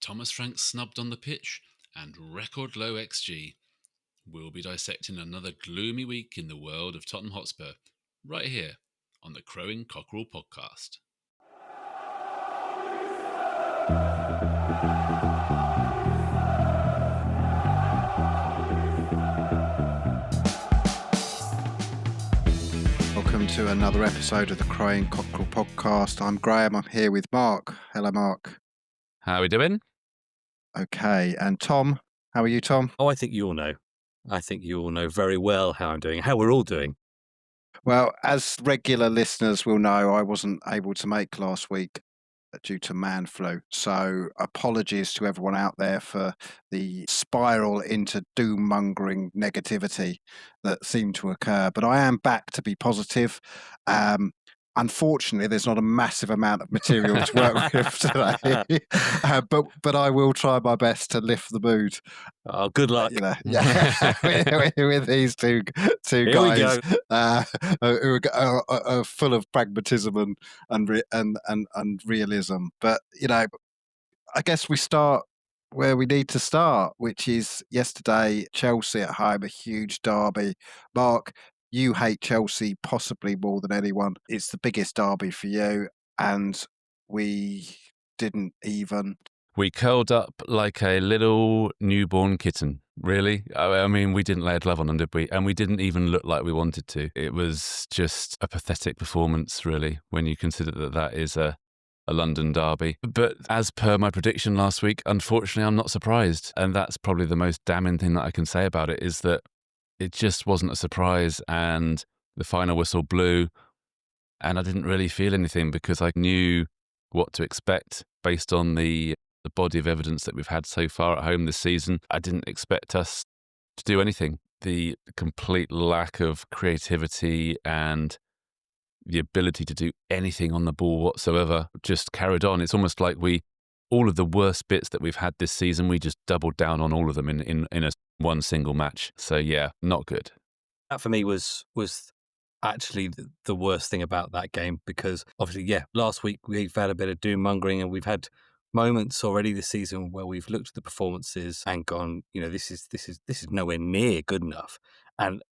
Thomas Frank snubbed on the pitch, and record low XG. We'll be dissecting another gloomy week in the world of Tottenham Hotspur, right here on the Crowing Cockerel Podcast. Welcome to another episode of the Crowing Cockerel Podcast. I'm Graham. I'm here with Mark. Hello, Mark. How are we doing? Okay. And Tom. How are you, Tom? Oh, I think you all know. I think you all know very well how I'm doing, how we're all doing. Well, as regular listeners will know, I wasn't able to make last week due to man flu. So apologies to everyone out there for the spiral into doom-mongering negativity that seemed to occur. But I am back to be positive. Unfortunately, there's not a massive amount of material to work with today, but I will try my best to lift the mood. Oh, good luck! With these two Here guys who are full of pragmatism and realism. But I guess we start where we need to start, which is yesterday, Chelsea at home, a huge derby. Mark, you hate Chelsea possibly more than anyone. It's the biggest derby for you, and we didn't even. We curled up like a little newborn kitten, really. I mean, we didn't lay a glove on them, did we? And we didn't even look like we wanted to. It was just a pathetic performance, really, when you consider that is a London derby. But as per my prediction last week, unfortunately, I'm not surprised. And that's probably the most damning thing that I can say about it, is that it just wasn't a surprise, and the final whistle blew, and I didn't really feel anything because I knew what to expect based on the body of evidence that we've had so far at home this season. I didn't expect us to do anything. The complete lack of creativity and the ability to do anything on the ball whatsoever just carried on. It's almost like all of the worst bits that we've had this season, we just doubled down on all of them in a one single match. So yeah, not good. That for me was actually the worst thing about that game, because obviously, last week we've had a bit of doom mongering, and we've had moments already this season where we've looked at the performances and gone, this is nowhere near good enough, and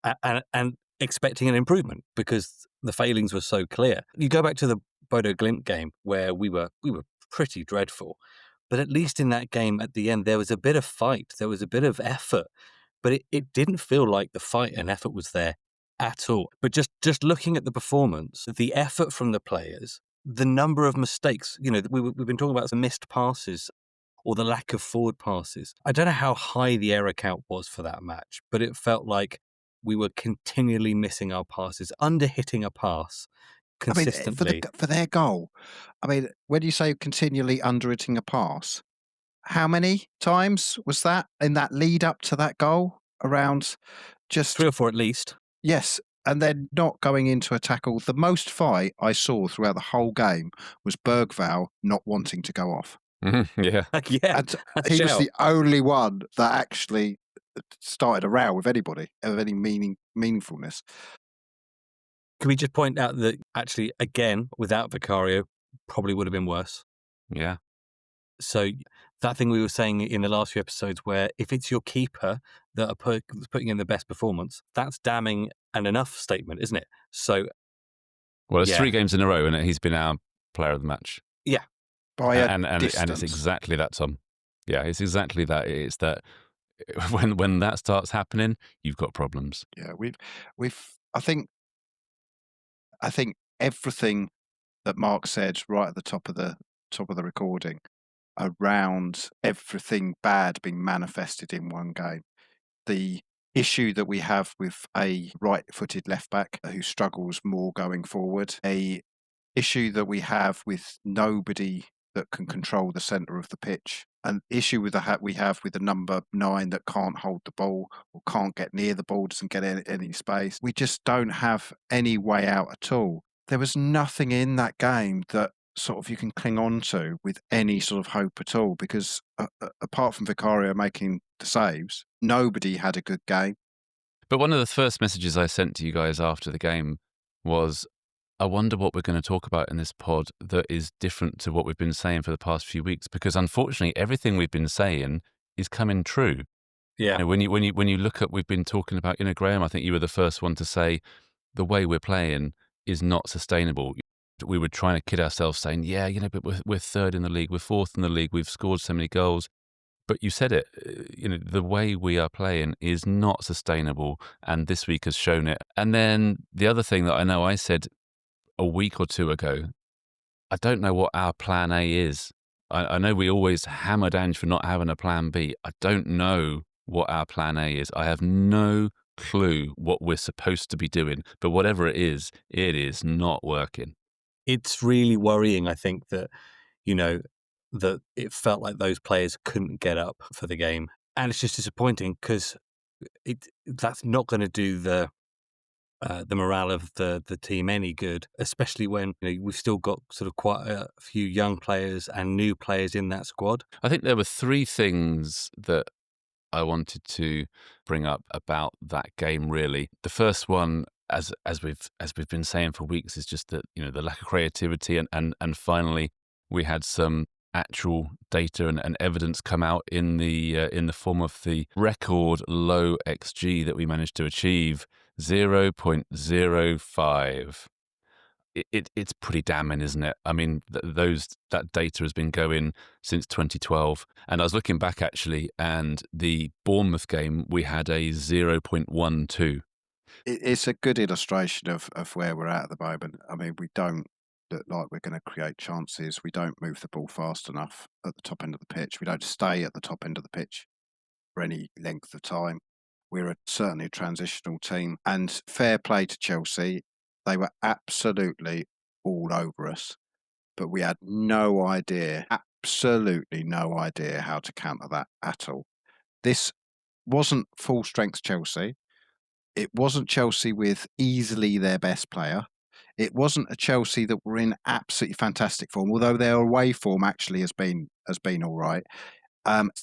expecting an improvement because the failings were so clear. You go back to the Bodo Glimt game where we were pretty dreadful, but at least in that game at the end there was a bit of fight, there was a bit of effort, but it didn't feel like the fight and effort was there at all. But just looking at the performance, the effort from the players, the number of mistakes, we've been talking about the missed passes or the lack of forward passes. I don't know how high the error count was for that match, but it felt like we were continually missing our passes, under-hitting a pass consistently. I mean, for their goal, I mean, when you say continually under-hitting a pass, how many times was that in that lead up to that goal? Around just 3 or 4 at least. Yes, and then not going into a tackle. The most fight I saw throughout the whole game was Bergvall not wanting to go off. Mm-hmm. Yeah. And he was the only one that actually started a row with anybody of any meaningfulness. Can we just point out that actually, again, without Vicario, probably would have been worse? Yeah. So that thing we were saying in the last few episodes, where if it's your keeper that are putting in the best performance, that's damning and enough statement, isn't it? So, well, it's 3 games in a row, and he's been our player of the match. Yeah, and it's exactly that, Tom. Yeah, it's exactly that. It's that when that starts happening, you've got problems. Yeah, I think everything that Mark said right at the top of the recording around everything bad being manifested in one game. The issue that we have with a right-footed left-back who struggles more going forward, a issue that we have with nobody that can control the centre of the pitch, an issue with we have with the number 9 that can't hold the ball or can't get near the ball, doesn't get any space. We just don't have any way out at all. There was nothing in that game that sort of you can cling on to with any sort of hope at all, because apart from Vicario making the saves, nobody had a good game. But one of the first messages I sent to you guys after the game was, I wonder what we're going to talk about in this pod that is different to what we've been saying for the past few weeks, because unfortunately, everything we've been saying is coming true. Yeah. When you look at, we've been talking about, Graham, I think you were the first one to say the way we're playing is not sustainable. We were trying to kid ourselves saying, yeah, but we're third in the league, we're fourth in the league, we've scored so many goals. But you said it, the way we are playing is not sustainable, and this week has shown it. And then the other thing that I know I said a week or two ago, I don't know what our plan A is. I know we always hammered Ange for not having a plan B. I don't know what our plan A is. I have no clue what we're supposed to be doing, but whatever it is not working. It's really worrying, I think, that, that it felt like those players couldn't get up for the game. And it's just disappointing because that's not going to do the morale of the team any good, especially when we've still got sort of quite a few young players and new players in that squad. I think there were three things that I wanted to bring up about that game, really. The first one, as we've been saying for weeks, is just that the lack of creativity, and finally we had some actual data and evidence come out in the form of the record low XG that we managed to achieve, 0.05. It's pretty damning, isn't it? I mean, that data has been going since 2012. And I was looking back, actually, and the Bournemouth game, we had a 0.12. It's a good illustration of where we're at the moment. I mean, we don't look like we're going to create chances. We don't move the ball fast enough at the top end of the pitch. We don't stay at the top end of the pitch for any length of time. We're certainly a transitional team. And fair play to Chelsea. They were absolutely all over us, but we had absolutely no idea how to counter that at all. This wasn't full strength Chelsea. It wasn't Chelsea with easily their best player. It wasn't a Chelsea that were in absolutely fantastic form, although their away form actually has been all right.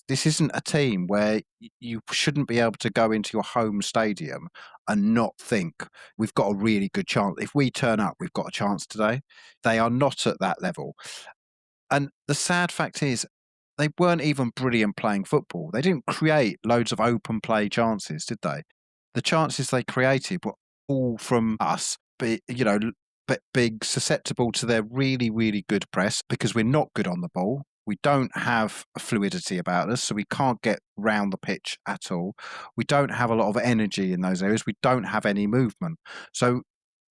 This isn't a team where you shouldn't be able to go into your home stadium and not think we've got a really good chance. If we turn up, we've got a chance today. They are not at that level. And the sad fact is, they weren't even brilliant playing football. They didn't create loads of open play chances, did they? The chances they created were all from us, but being susceptible to their really, really good press because we're not good on the ball. We don't have a fluidity about us, so we can't get round the pitch at all. We don't have a lot of energy in those areas. We don't have any movement. So,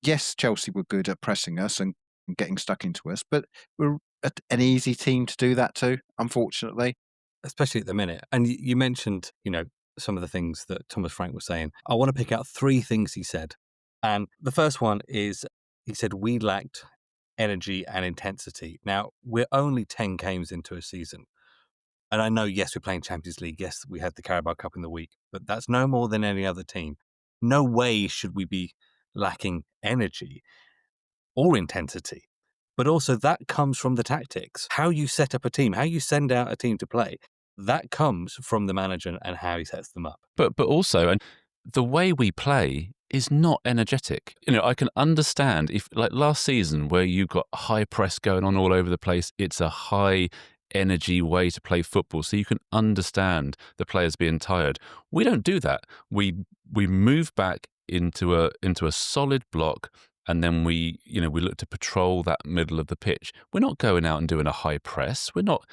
yes, Chelsea were good at pressing us and getting stuck into us, but we're an easy team to do that to, unfortunately. Especially at the minute. And you mentioned, some of the things that Thomas Frank was saying. I want to pick out three things he said. And the first one is, he said, we lacked energy and intensity. Now, we're only 10 games into a season. And I know, yes, we're playing Champions League. Yes, we had the Carabao Cup in the week, but that's no more than any other team. No way should we be lacking energy or intensity. But also that comes from the tactics. How you set up a team, how you send out a team to play, that comes from the manager and how he sets them up. But also, and the way we play is not energetic. I can understand if, like last season, where you got high press going on all over the place, it's a high energy way to play football, so you can understand the players being tired. We don't do that. We move back into a solid block, and then we look to patrol that middle of the pitch. We're not going out and doing a high press. We're not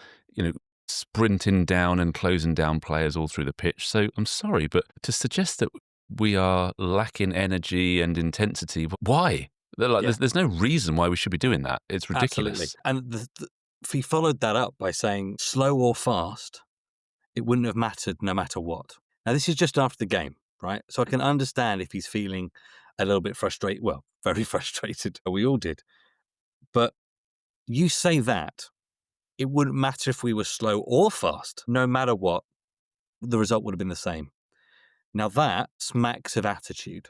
sprinting down and closing down players all through the pitch. So I'm sorry, but to suggest that we are lacking energy and intensity, why? There's no reason why we should be doing that. It's ridiculous. Absolutely. And if he followed that up by saying slow or fast, it wouldn't have mattered no matter what. Now, this is just after the game, right? So I can understand if he's feeling a little bit frustrated. Well, very frustrated. We all did. But you say that, it wouldn't matter if we were slow or fast. No matter what, the result would have been the same. Now that smacks of attitude.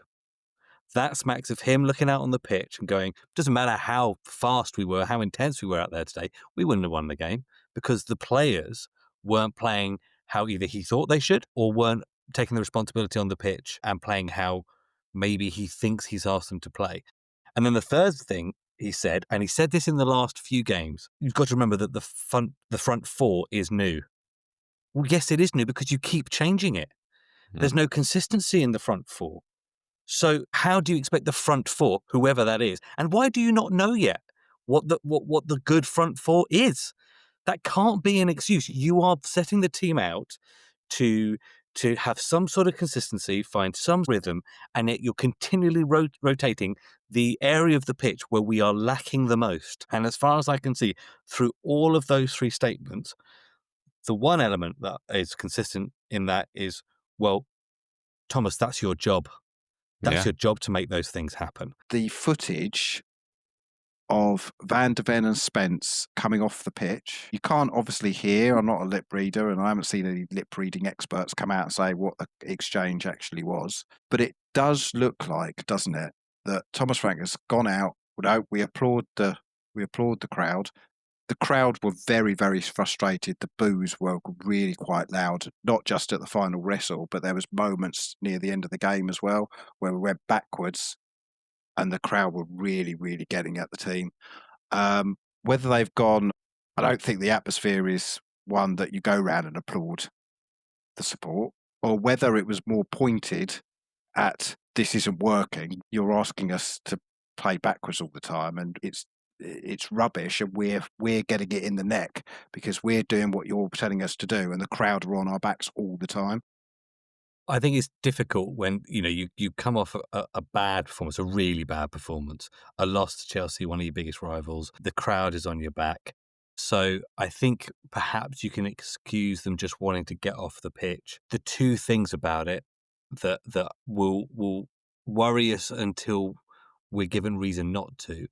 That smacks of him looking out on the pitch and going, doesn't matter how fast we were, how intense we were out there today, we wouldn't have won the game because the players weren't playing how either he thought they should or weren't taking the responsibility on the pitch and playing how maybe he thinks he's asked them to play. And then the third thing he said, and he said this in the last few games, you've got to remember that the front four is new. Well, yes, it is new because you keep changing it. There's no consistency in the front four. So how do you expect the front four, whoever that is, and why do you not know yet what the good front four is? That can't be an excuse. You are setting the team out to have some sort of consistency, find some rhythm, and yet you're continually rotating the area of the pitch where we are lacking the most. And as far as I can see, through all of those three statements, the one element that is consistent in that is, well, Thomas, that's your job. That's your job to make those things happen. The footage of Van de Ven and Spence coming off the pitch, you can't obviously hear. I'm not a lip reader, and I haven't seen any lip reading experts come out and say what the exchange actually was. But it does look like, doesn't it, that Thomas Frank has gone out. We applaud the crowd. The crowd were very, very frustrated. The boos were really quite loud, not just at the final whistle, but there was moments near the end of the game as well where we went backwards and the crowd were really, really getting at the team. Whether they've gone, I don't think the atmosphere is one that you go round and applaud the support, or whether it was more pointed at this isn't working. You're asking us to play backwards all the time, and it's rubbish, and we're getting it in the neck because we're doing what you're telling us to do, and the crowd are on our backs all the time. I think it's difficult when you come off a bad performance, a really bad performance, a loss to Chelsea, one of your biggest rivals. The crowd is on your back, so I think perhaps you can excuse them just wanting to get off the pitch. The two things about it that will worry us until we're given reason not to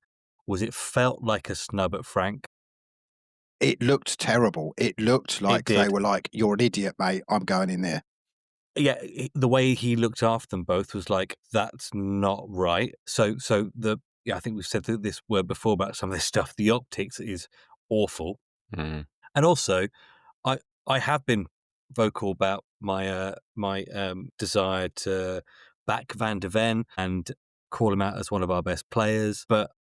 was it felt like a snub at Frank. It looked terrible. It looked like they were like, "You're an idiot, mate. I'm going in there." Yeah, the way he looked after them both was like, that's not right. So I think we've said this word before about some of this stuff. The optics is awful, and also, I have been vocal about my desire to back Van de Ven and call him out as one of our best players. But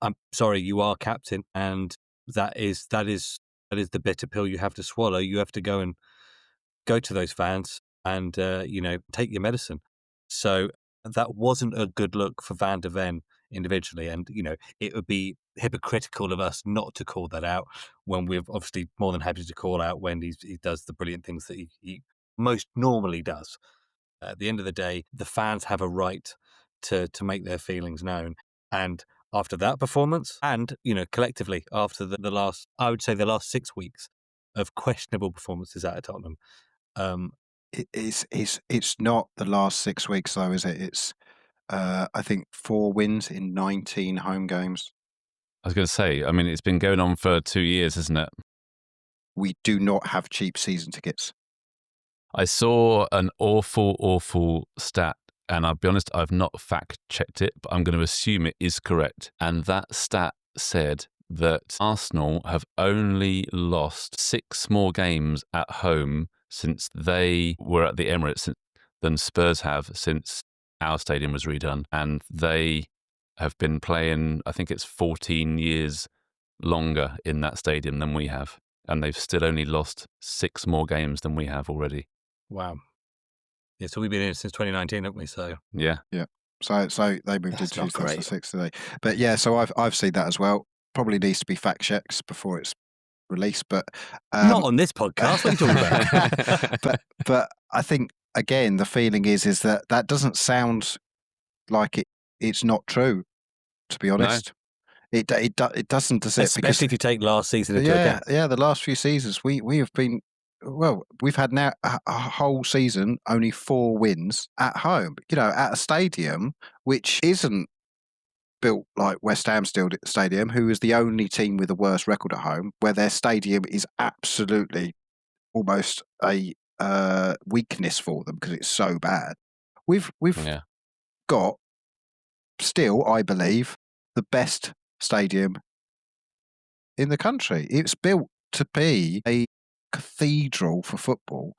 I'm sorry, you are captain, and that is the bitter pill you have to swallow. You have to go to those fans and take your medicine. So that wasn't a good look for Van de Ven individually, and it would be hypocritical of us not to call that out when we're obviously more than happy to call out when he does the brilliant things that he most normally does. At the end of the day, the fans have a right to make their feelings known, and after that performance, and collectively after the last 6 weeks of questionable performances out of Tottenham. It's not the last 6 weeks though, is it? It's I think 4 wins in 19 home games. I was going to say, I mean, it's been going on for 2 years, isn't it? We do not have cheap season tickets. I saw an awful stat, and I'll be honest, I've not fact-checked it, but I'm going to assume it is correct. And that stat said that Arsenal have only lost 6 more games at home since they were at the Emirates than Spurs have since our stadium was redone. And they have been playing, I think it's 14 years longer in that stadium than we have. And they've still only lost 6 more games than we have already. Wow. Yeah, so we've been in since 2019, haven't we? So yeah. So they moved in 2006 today. But yeah, so I've seen that as well. Probably needs to be fact checked before it's released, but not on this podcast. What are you talking about? but I think again the feeling is that doesn't sound like it's not true. To be honest, no. It doesn't, does it? Especially if you take last season into account. Yeah, the last few seasons we have been. Well, we've had now a whole season, only 4 wins at home, at a stadium which isn't built like West Ham Stadium, who is the only team with the worst record at home, where their stadium is absolutely almost a weakness for them because it's so bad. We've got still, I believe, the best stadium in the country. It's built to be a cathedral for football,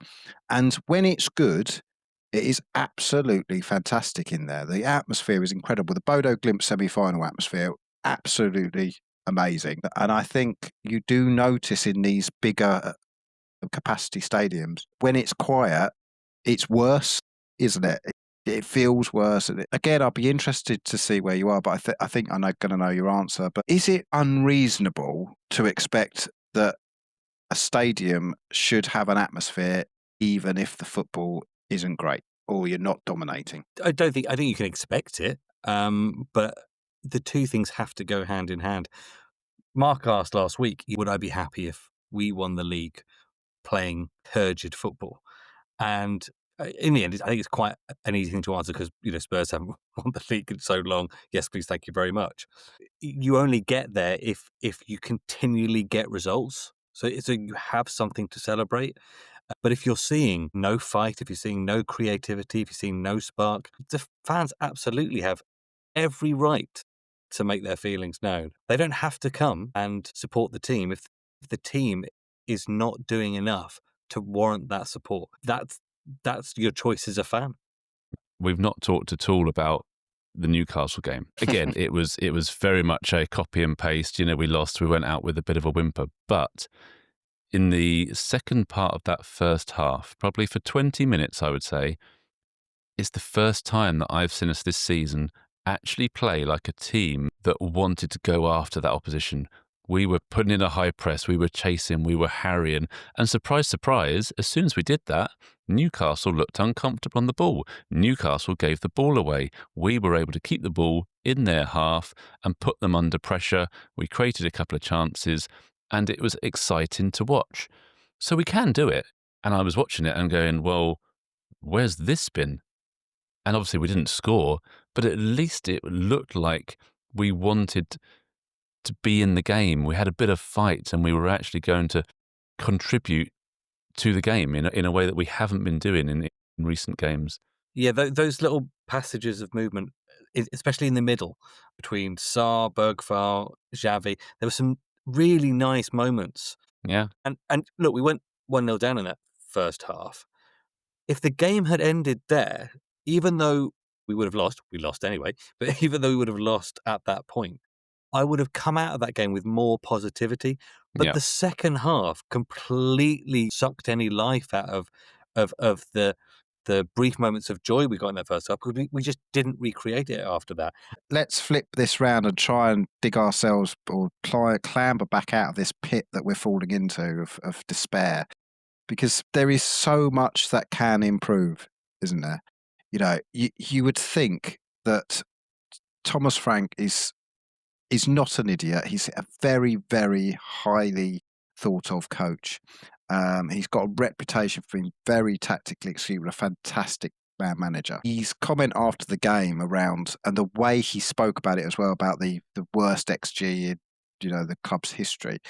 and when it's good, It is absolutely fantastic in there. The atmosphere is incredible. The Bodo Glimt semi-final atmosphere, absolutely amazing. And I think you do notice in these bigger capacity stadiums, when it's quiet, it's worse, isn't it? It feels worse. Again, I'll be interested to see where you are, but I think I'm going to know your answer. But is it unreasonable to expect that a stadium should have an atmosphere even if the football isn't great or you're not dominating? I think you can expect it, but the two things have to go hand in hand. Mark asked last week, would I be happy if we won the league playing turgid football? And in the end, I think it's quite an easy thing to answer because Spurs haven't won the league in so long. Yes, please, thank you very much. You only get there if you continually get results. So you have something to celebrate. But if you're seeing no fight, if you're seeing no creativity, if you're seeing no spark, the fans absolutely have every right to make their feelings known. They don't have to come and support the team if the team is not doing enough to warrant that support. That's your choice as a fan. We've not talked at all about the Newcastle game. Again, it was very much a copy and paste. We lost. We went out with a bit of a whimper. But in the second part of that first half, probably for 20 minutes, I would say, it's the first time that I've seen us this season actually play like a team that wanted to go after that opposition. We were putting in a high press, we were chasing, we were harrying, and surprise, surprise, as soon as we did that, Newcastle looked uncomfortable on the ball. Newcastle gave the ball away. We were able to keep the ball in their half and put them under pressure. We created a couple of chances, and it was exciting to watch. So we can do it. And I was watching it and going, well, where's this been? And obviously we didn't score, but at least it looked like we wanted to be in the game. We had a bit of fight and we were actually going to contribute to the game in a way that we haven't been doing in recent games. Yeah, those little passages of movement, especially in the middle between Sarr, Bergvall, Xavi, there were some really nice moments. Yeah. And look, we went 1-0 down in that first half. If the game had ended there, even though we would have lost, we lost anyway, but even though we would have lost at that point, I would have come out of that game with more positivity. But the second half completely sucked any life out of the brief moments of joy we got in that first half because we just didn't recreate it after that. Let's flip this round and try and dig ourselves or clamber back out of this pit that we're falling into of despair, because there is so much that can improve, isn't there? You would think that Thomas Frank is not an idiot. He's a very, very highly thought of coach. He's got a reputation for being very tactically astute, a fantastic manager. His comment after the game around, and the way he spoke about it as well, about the worst XG in the club's history.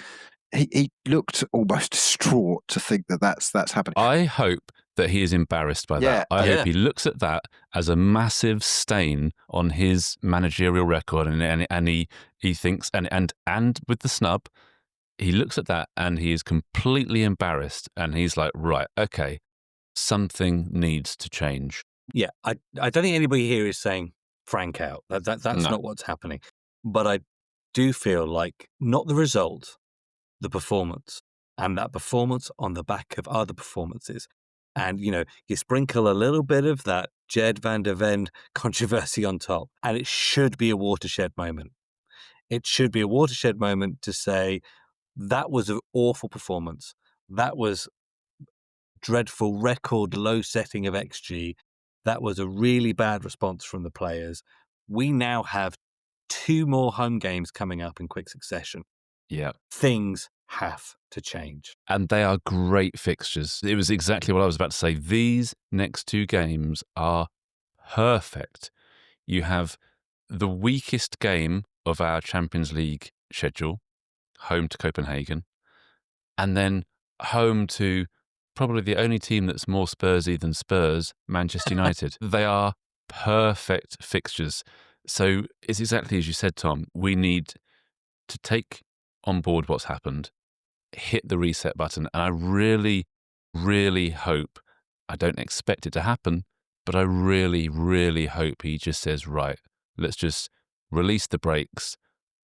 He looked almost distraught to think that that's happening. I hope that he is embarrassed by that. I hope he looks at that as a massive stain on his managerial record, and he thinks and with the snub, he looks at that and he is completely embarrassed, and he's like, right, okay, something needs to change. Yeah, I don't think anybody here is saying Frank out. That's not what's happening. But I do feel like not the result, the performance, and that performance on the back of other performances. And, you sprinkle a little bit of that Jed van der Ven controversy on top, and it should be a watershed moment. It should be a watershed moment to say, that was an awful performance. That was dreadful record low setting of XG. That was a really bad response from the players. We now have 2 more home games coming up in quick succession. Yeah. Things have to change. And they are great fixtures. It was exactly what I was about to say. These next 2 games are perfect. You have the weakest game of our Champions League schedule, home to Copenhagen, and then home to probably the only team that's more Spursy than Spurs, Manchester United. They are perfect fixtures. So it's exactly as you said, Tom. We need to take on board what's happened, hit the reset button, and I really, really hope, I don't expect it to happen, but I really, really hope he just says, right, let's just release the brakes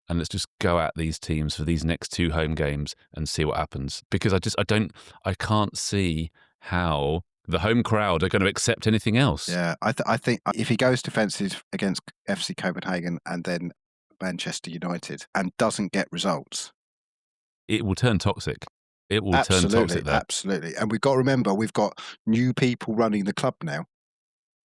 and let's just go at these teams for these next 2 home games and see what happens. Because I can't see how the home crowd are going to accept anything else. Yeah, I think if he goes defensive against FC Copenhagen and then Manchester United and doesn't get results, it will turn toxic. It will turn toxic there. Absolutely. And we've got to remember, we've got new people running the club now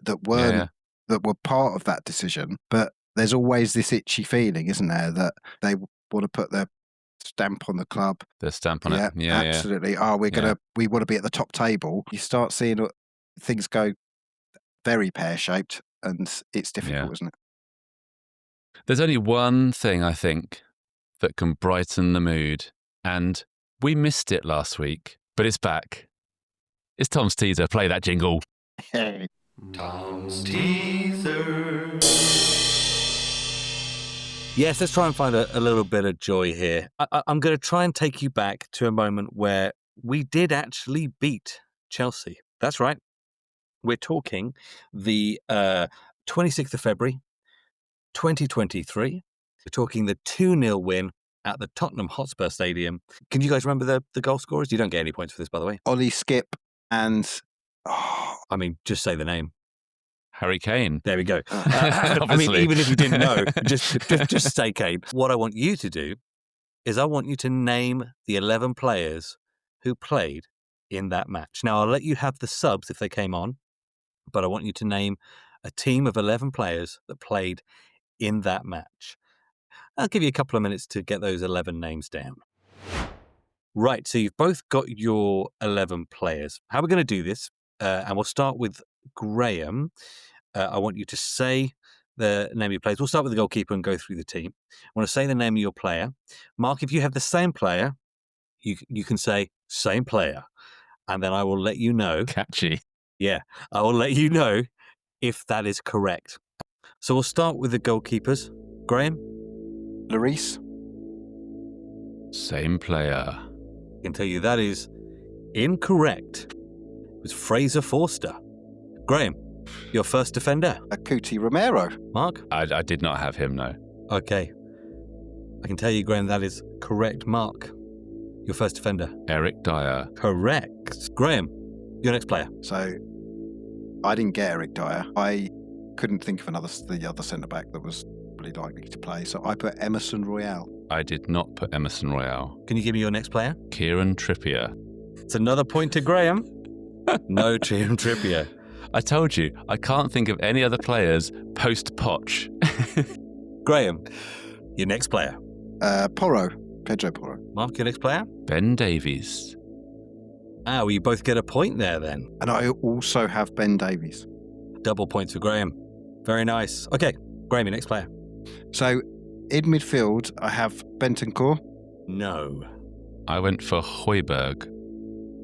that were part of that decision. But there's always this itchy feeling, isn't there, that they want to put their stamp on the club. Their stamp on it. Yeah, absolutely. Oh, we want to be at the top table. You start seeing things go very pear-shaped, and it's difficult, isn't it? There's only one thing, I think, that can brighten the mood, and we missed it last week, but it's back. It's Tom's teaser. Play that jingle. Hey. Tom's teaser. Yes, let's try and find a little bit of joy here. I'm going to try and take you back to a moment where we did actually beat Chelsea. That's right. We're talking the 26th of February, 2023. We're talking the 2-0 win at the Tottenham Hotspur Stadium. Can you guys remember the goal scorers? You don't get any points for this, by the way. Ollie Skip and... I mean, just say the name. Harry Kane. There we go. I mean, even if you didn't know, just say Kane. What I want you to do is I want you to name the 11 players who played in that match. Now, I'll let you have the subs if they came on, but I want you to name a team of 11 players that played in that match. I'll give you a couple of minutes to get those 11 names down. Right, so you've both got your 11 players. How we're going to do this, and we'll start with Graham. I want you to say the name of your players. We'll start with the goalkeeper and go through the team. I want to say the name of your player. Mark, if you have the same player, you can say same player, and then I will let you know. Catchy. Yeah, I will let you know if that is correct. So we'll start with the goalkeepers. Graham? Lloris? Same player. I can tell you that is incorrect. It was Fraser Forster. Graham, your first defender. Akuti Romero. Mark? I did not have him, no. Okay. I can tell you, Graham, that is correct. Mark, your first defender. Eric Dyer. Correct. Graham, your next player. So, I didn't get Eric Dyer. I couldn't think of the other centre-back that was really likely to play, so I put Emerson Royale. I did not put Emerson Royale. Can you give me your next player? Kieran Trippier. It's another point to Graham. No Kieran Trippier. I told you, I can't think of any other players post-Poch. Graham, your next player. Pedro Porro. Mark, your next player. Ben Davies. Ah, well, you both get a point there then. And I also have Ben Davies. Double points for Graham. Very nice. Okay, Graham, your next player. So, in midfield, I have Bentancur. No. I went for Højbjerg.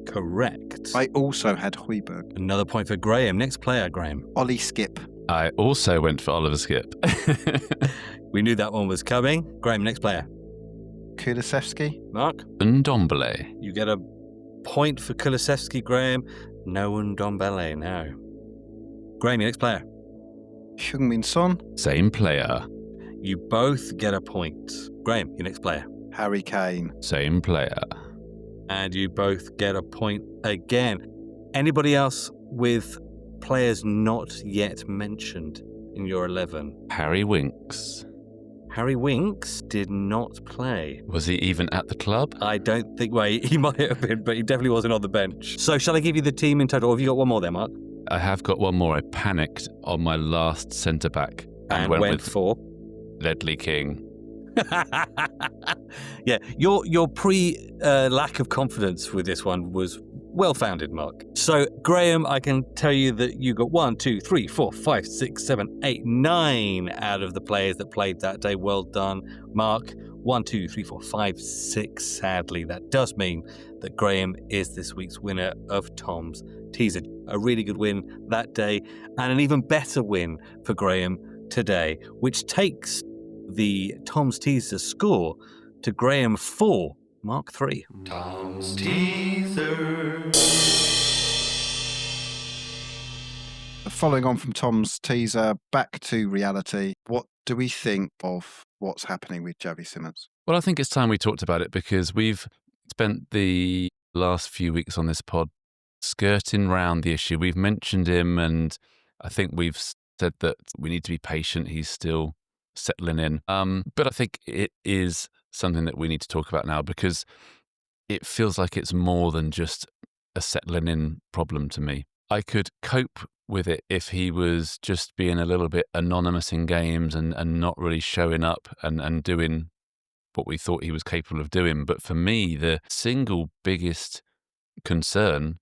Correct. I also had Højbjerg. Another point for Graham. Next player, Graham. Ollie Skip. I also went for Oliver Skip. We knew that one was coming. Graham, next player. Kulusevski. Mark. Ndombele. You get a point for Kulusevski, Graham. No Ndombele, no. Graham, your next player. Heung-min Son. Same player. You both get a point. Graham, your next player. Harry Kane. Same player. And you both get a point again. Anybody else with players not yet mentioned in your 11? Harry Winks. Harry Winks did not play. Was he even at the club? I don't think, well, he might have been, but he definitely wasn't on the bench. So shall I give you the team in total? Or have you got one more there, Mark? I have got one more. I panicked on my last centre-back. And went for? Ledley King. Yeah, your lack of confidence with this one was well-founded, Mark. So, Graham, I can tell you that you got 1, 2, 3, 4, 5, 6, 7, 8, 9 out of the players that played that day. Well done. Mark, 1, 2, 3, 4, 5, 6. Sadly, that does mean that Graham is this week's winner of Tom's teaser. A really good win that day, and an even better win for Graham today, which takes the Tom's teaser score to Graham 4, Mark 3. Tom's teaser. Following on from Tom's teaser, back to reality. What do we think of what's happening with Xavi Simons? Well, I think it's time we talked about it because we've spent the last few weeks on this pod skirting round the issue. We've mentioned him, and I think we've said that we need to be patient. He's still settling in. But I think it is something that we need to talk about now because it feels like it's more than just a settling in problem to me. I could cope with it if he was just being a little bit anonymous in games and not really showing up and doing what we thought he was capable of doing. But for me, the single biggest concern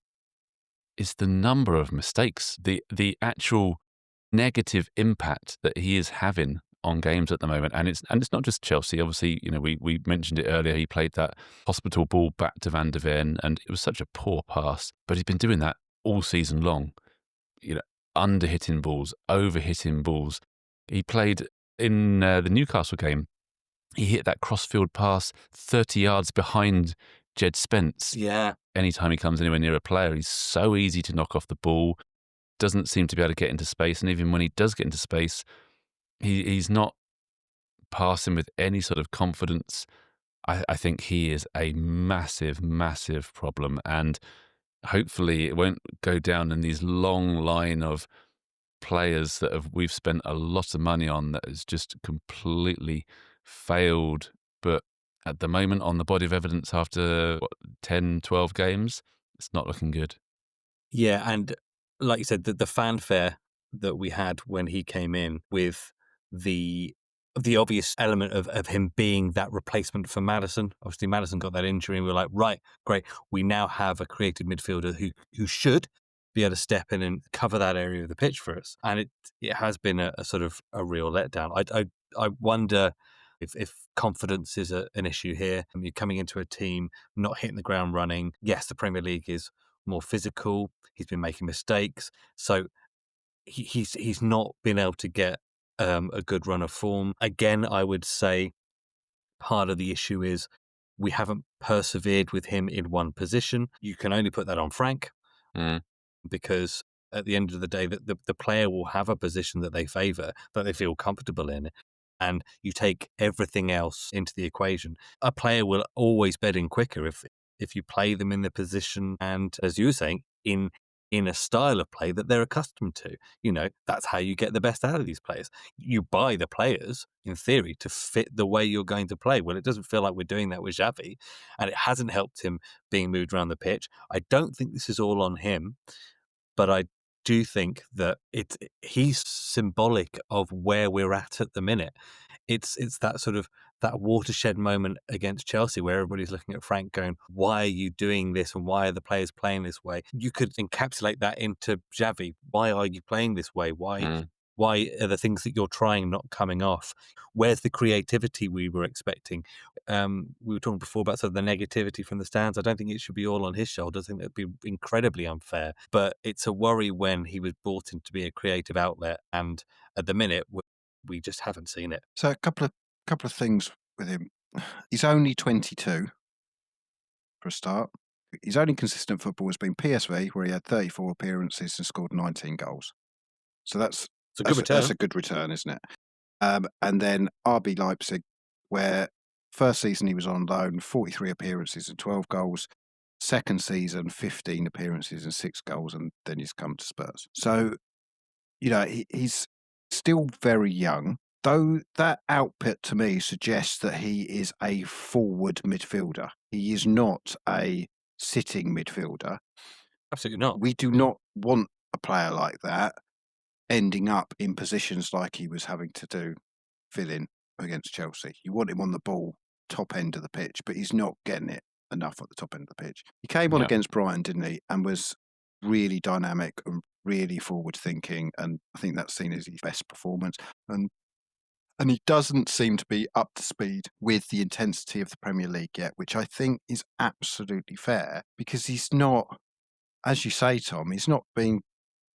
is the number of mistakes, the actual negative impact that he is having on games at the moment. And it's not just Chelsea. Obviously, we mentioned it earlier. He played that hospital ball back to Van der Ven, and it was such a poor pass. But he's been doing that all season long. Under hitting balls, over hitting balls. He played in the Newcastle game. He hit that crossfield pass 30 yards behind Jed Spence. Yeah. Anytime he comes anywhere near a player, he's so easy to knock off the ball. Doesn't seem to be able to get into space. And even when he does get into space, he's not passing with any sort of confidence. I think he is a massive, massive problem. And hopefully it won't go down in these long line of players that we've spent a lot of money on that has just completely failed. But at the moment, on the body of evidence after 10, 12 games, it's not looking good. Yeah, and like you said, the fanfare that we had when he came in with the obvious element of him being that replacement for Maddison. Obviously, Maddison got that injury, and we were like, right, great. We now have a creative midfielder who should be able to step in and cover that area of the pitch for us. And it has been a sort of a real letdown. I wonder if confidence is an issue here. You're coming into a team not hitting the ground running. Yes, the Premier League is more physical. He's been making mistakes, so he's not been able to get a good run of form. Again, I would say part of the issue is we haven't persevered with him in one position. You can only put that on Frank because at the end of the day, the player will have a position that they favour, that they feel comfortable in. And you take everything else into the equation. A player will always bed in quicker if you play them in the position and, as you were saying, in a style of play that they're accustomed to. That's how you get the best out of these players. You buy the players, in theory, to fit the way you're going to play. Well, it doesn't feel like we're doing that with Xavi, and it hasn't helped him being moved around the pitch. I don't think this is all on him, but I do think that he's symbolic of where we're at the minute. It's that sort of that watershed moment against Chelsea where everybody's looking at Frank going, why are you doing this and why are the players playing this way? You could encapsulate that into Xavi. Why are you playing this way? Why are the things that you're trying not coming off? Where's the creativity we were expecting? We were talking before about sort of the negativity from the stands. I don't think it should be all on his shoulders. I think that'd be incredibly unfair. But it's a worry when he was brought in to be a creative outlet, and at the minute we just haven't seen it. So a couple of things with him. He's only 22 for a start. His only consistent football has been PSV, where he had 34 appearances and scored 19 goals. So that's a good return. That's a good return, isn't it? And then RB Leipzig, where first season he was on loan, 43 appearances and 12 goals. Second season, 15 appearances and 6 goals, and then he's come to Spurs. So, he's still very young, though that output to me suggests that he is a forward midfielder. He is not a sitting midfielder. Absolutely not. We do not want a player like that ending up in positions like he was having to do fill-in against Chelsea. You want him on the ball, top end of the pitch, but he's not getting it enough at the top end of the pitch. He came on against Brighton, didn't he? And was really dynamic and really forward-thinking, and I think that's seen as his best performance. And he doesn't seem to be up to speed with the intensity of the Premier League yet, which I think is absolutely fair, because he's not, as you say, Tom, he's not being,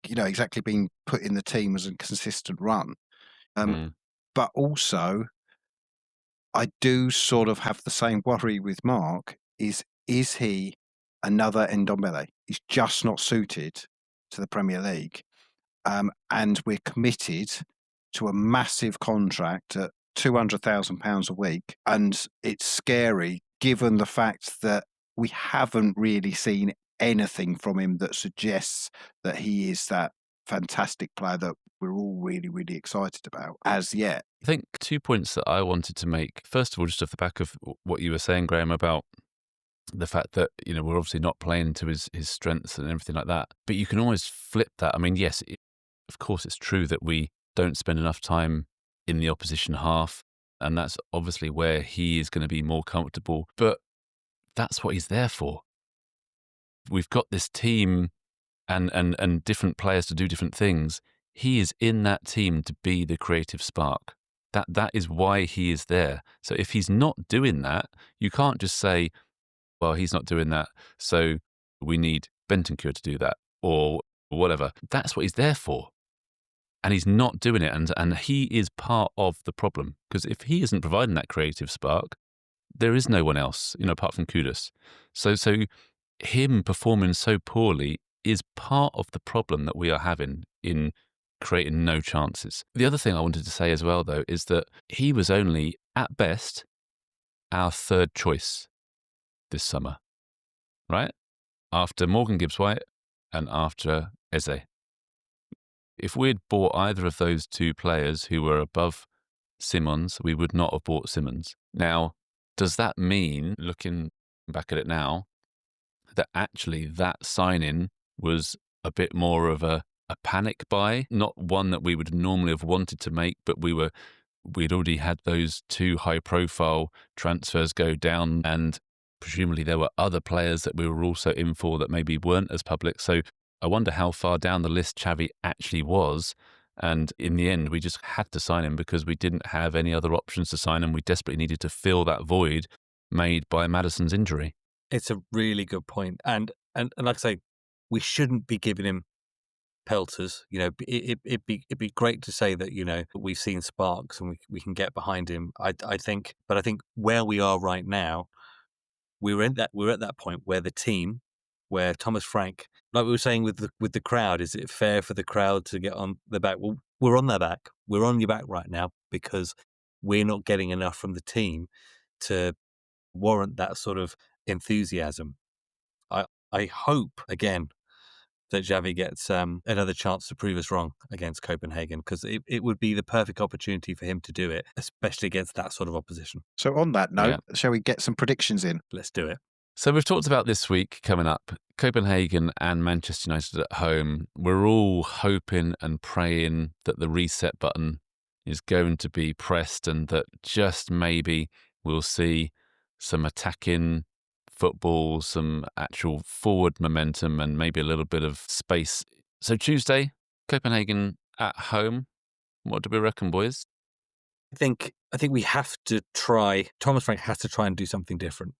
exactly being put in the team as a consistent run. But also, I do sort of have the same worry with Mark, is he another Ndombele? He's just not suited to the Premier League. and we're committed to a massive contract at £200,000 a week. And it's scary given the fact that we haven't really seen anything from him that suggests that he is that fantastic player that we're all really, really excited about as yet. I think 2 points that I wanted to make. First of all, just off the back of what you were saying, Graham, about the fact that, we're obviously not playing to his strengths and everything like that. But you can always flip that. I mean, yes, of course, it's true that we don't spend enough time in the opposition half. And that's obviously where he is going to be more comfortable. But that's what he's there for. We've got this team and different players to do different things. He is in that team to be the creative spark. That is why he is there. So if he's not doing that, you can't just say, well, he's not doing that, so we need Bentancur to do that or whatever. That's what he's there for. And he's not doing it. And he is part of the problem. Because if he isn't providing that creative spark, there is no one else, apart from Kudus. So him performing so poorly is part of the problem that we are having in creating no chances. The other thing I wanted to say as well, though, is that he was only, at best, our third choice this summer, right? After Morgan Gibbs-White and after Eze. If we'd bought either of those two players who were above Simmons, we would not have bought Simmons. Now, does that mean, looking back at it now, that actually that signing was a bit more of a panic buy? Not one that we would normally have wanted to make, but we'd already had those two high-profile transfers go down, and presumably there were other players that we were also in for that maybe weren't as public. So I wonder how far down the list Xavi actually was. And in the end, we just had to sign him because we didn't have any other options to sign him. We desperately needed to fill that void made by Maddison's injury. It's a really good point. And like I say, we shouldn't be giving him pelters. It'd be great to say that, we've seen sparks and we can get behind him. I think where we are right now, we're at that point where the team, where Thomas Frank, like we were saying with the crowd, is it fair for the crowd to get on their back? Well, we're on their back. We're on your back right now because we're not getting enough from the team to warrant that sort of enthusiasm. I hope, again, that Xavi gets another chance to prove us wrong against Copenhagen, because it would be the perfect opportunity for him to do it, especially against that sort of opposition. So on that note, shall we get some predictions in? Let's do it. So we've talked about this week coming up, Copenhagen and Manchester United at home. We're all hoping and praying that the reset button is going to be pressed and that just maybe we'll see some attacking football, some actual forward momentum and maybe a little bit of space. So Tuesday, Copenhagen at home. What do we reckon, boys? I think we have to try, Thomas Frank has to try and do something different.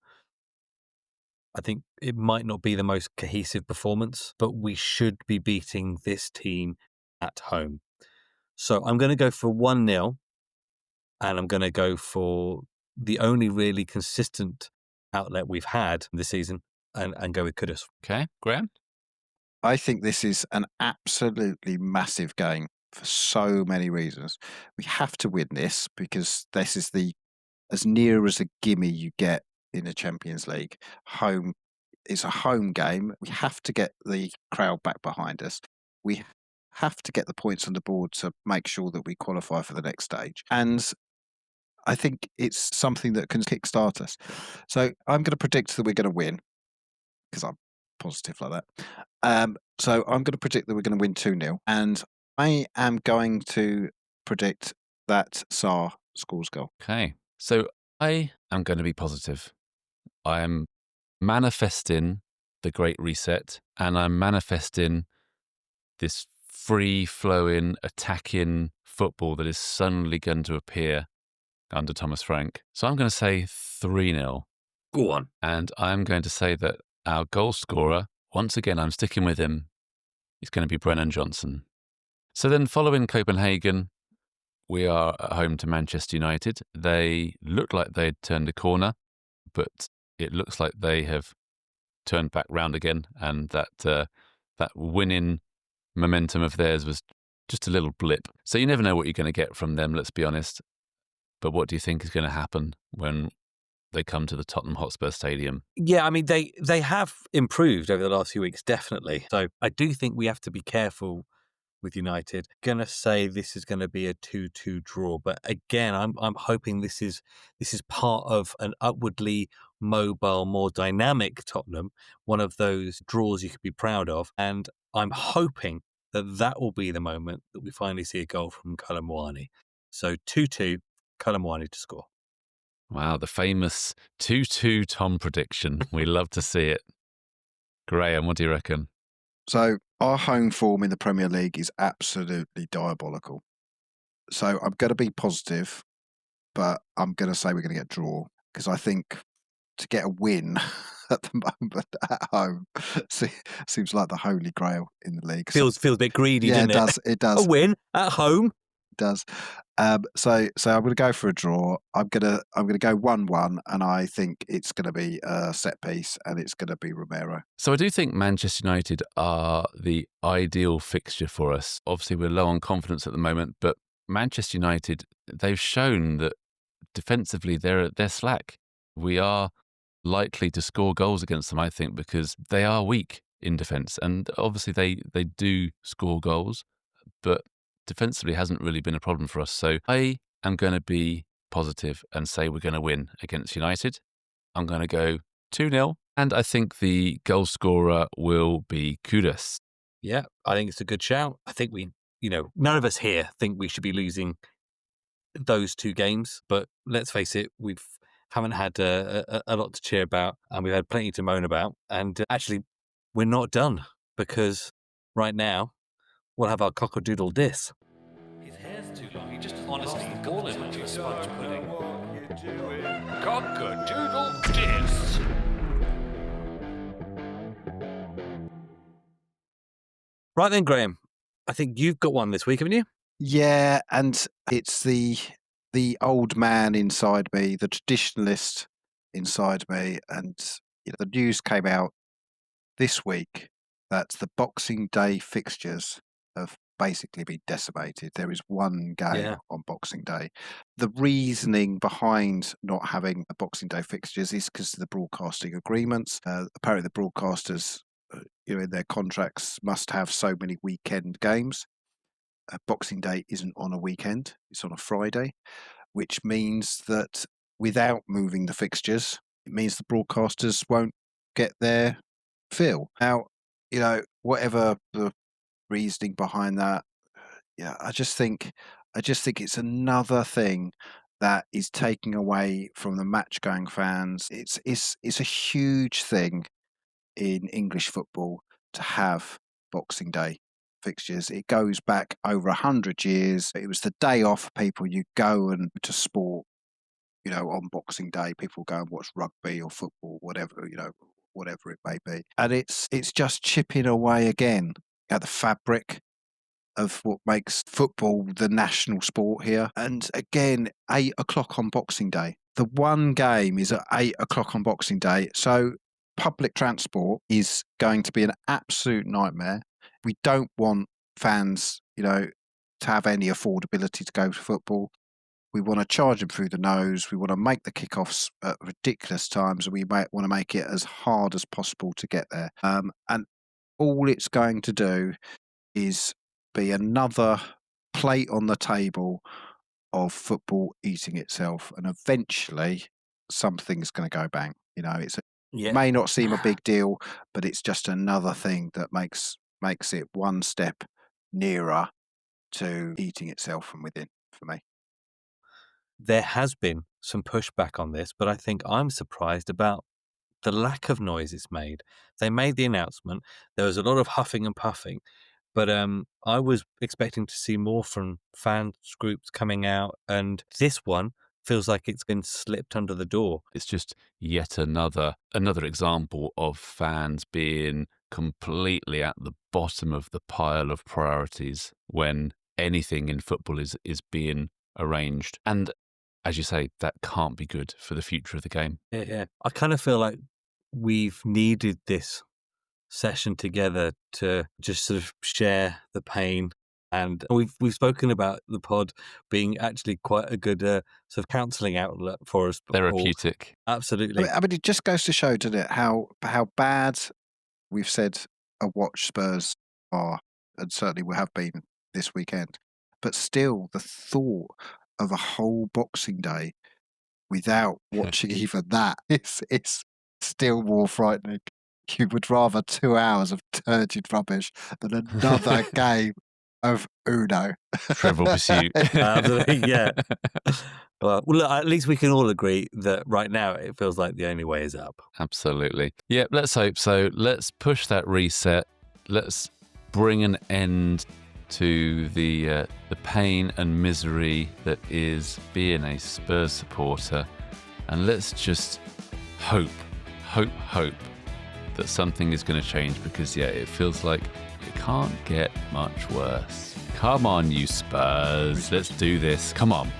I think it might not be the most cohesive performance, but we should be beating this team at home. So I'm going to go for 1-0, and I'm going to go for the only really consistent outlet we've had this season, and go with Kudus. Okay, Graham? I think this is an absolutely massive game for so many reasons. We have to win this because this is as near as a gimme you get in the Champions League. Home is a home game. We have to get the crowd back behind us. We have to get the points on the board to make sure that we qualify for the next stage. And I think it's something that can kickstart us. So I'm going to predict that we're going to win because I'm positive like that. So I'm going to predict that we're going to win 2-0. And I am going to predict that Sarr scores goal. Okay. So I am going to be positive. I am manifesting the Great Reset, and I'm manifesting this free-flowing, attacking football that is suddenly going to appear under Thomas Frank. So I'm going to say 3-0. Go on. And I'm going to say that our goal scorer, once again, I'm sticking with him, is going to be Brennan Johnson. So then following Copenhagen, we are at home to Manchester United. They looked like they'd turned a corner, but it looks like they have turned back round again, and that winning momentum of theirs was just a little blip. So you never know what you're going to get from them, let's be honest. But what do you think is going to happen when they come to the Tottenham Hotspur Stadium? Yeah, I mean, they have improved over the last few weeks, definitely. So I do think we have to be careful with United. Gonna say this is going to be a 2-2 draw, but again, I'm hoping this is part of an upwardly mobile, more dynamic Tottenham, one of those draws you could be proud of, and I'm hoping that will be the moment that we finally see a goal from Colomwani. So 2-2, Colomwani to score. Wow, the famous 2-2 Tom prediction. We love to see it. Graham, what do you reckon? So our home form in the Premier League is absolutely diabolical. So I'm going to be positive, but I'm going to say we're going to get a draw, because I think to get a win at the moment at home seems like the holy grail in the league. Feels a bit greedy, yeah, doesn't it? It does. A win at home. It does. So I'm going to go for a draw. I'm going to go 1-1, and I think it's going to be a set piece, and it's going to be Romero. So I do think Manchester United are the ideal fixture for us. Obviously, we're low on confidence at the moment, but Manchester United, they've shown that defensively they're slack. We are likely to score goals against them, I think, because they are weak in defence, and obviously they do score goals, but defensively hasn't really been a problem for us. So I am going to be positive and say we're going to win against United. I'm going to go 2-0, and I think the goal scorer will be Kudus. Yeah, I think it's a good shout. I think none of us here think we should be losing those two games, but let's face it, we haven't had a lot to cheer about, and we've had plenty to moan about. And actually, we're not done, because right now we'll have our cockadoodle diss. His hair's too long. He just honestly call him into a sponge pudding. Cockadoodle diss. Right then, Graham, I think you've got one this week, haven't you? Yeah, and it's the old man inside me, the traditionalist inside me, and the news came out this week that the Boxing Day fixtures have basically been decimated. There is one game on Boxing Day. The reasoning behind not having a Boxing Day fixtures is because of the broadcasting agreements. Apparently, the broadcasters, in their contracts, must have so many weekend games. Boxing Day isn't on a weekend; it's on a Friday, which means that without moving the fixtures, it means the broadcasters won't get their fill. Now, whatever the reasoning behind that, I just think it's another thing that is taking away from the match-going fans. It's a huge thing in English football to have Boxing Day fixtures. It goes back over 100 years. It was the day off for people. You go and to sport, on Boxing Day, people go and watch rugby or football, whatever it may be. And it's just chipping away again at the fabric of what makes football the national sport here. And again, 8 o'clock on Boxing Day. The one game is at 8 o'clock on Boxing Day. So public transport is going to be an absolute nightmare. We don't want fans, to have any affordability to go to football. We want to charge them through the nose. We want to make the kickoffs at ridiculous times, and we want to make it as hard as possible to get there. And all it's going to do is be another plate on the table of football eating itself, and eventually something's going to go bang. It may not seem a big deal, but it's just another thing that makes it one step nearer to eating itself from within for me. There has been some pushback on this, but I think I'm surprised about the lack of noise it's made. They made the announcement. There was a lot of huffing and puffing, but I was expecting to see more from fans groups coming out, and this one feels like it's been slipped under the door. It's just yet another example of fans being completely at the bottom of the pile of priorities when anything in football is being arranged. And as you say, that can't be good for the future of the game. Yeah. I kind of feel like we've needed this session together to just sort of share the pain And we've spoken about the pod being actually quite a good sort of counselling outlet for us. Therapeutic. Absolutely. I mean, it just goes to show, doesn't it, how bad we've said a watch Spurs are, and certainly we have been this weekend. But still, the thought of a whole Boxing Day without watching even that is still more frightening. You would rather 2 hours of turgid rubbish than another game of Uno. Trivial Pursuit. Absolutely, yeah. Well, look, at least we can all agree that right now it feels like the only way is up. Absolutely. Yeah, let's hope so. Let's push that reset. Let's bring an end to the pain and misery that is being a Spurs supporter. And let's just hope that something is going to change, because, yeah, it feels like it can't get much worse. Come on, you Spurs. Let's do this. Come on.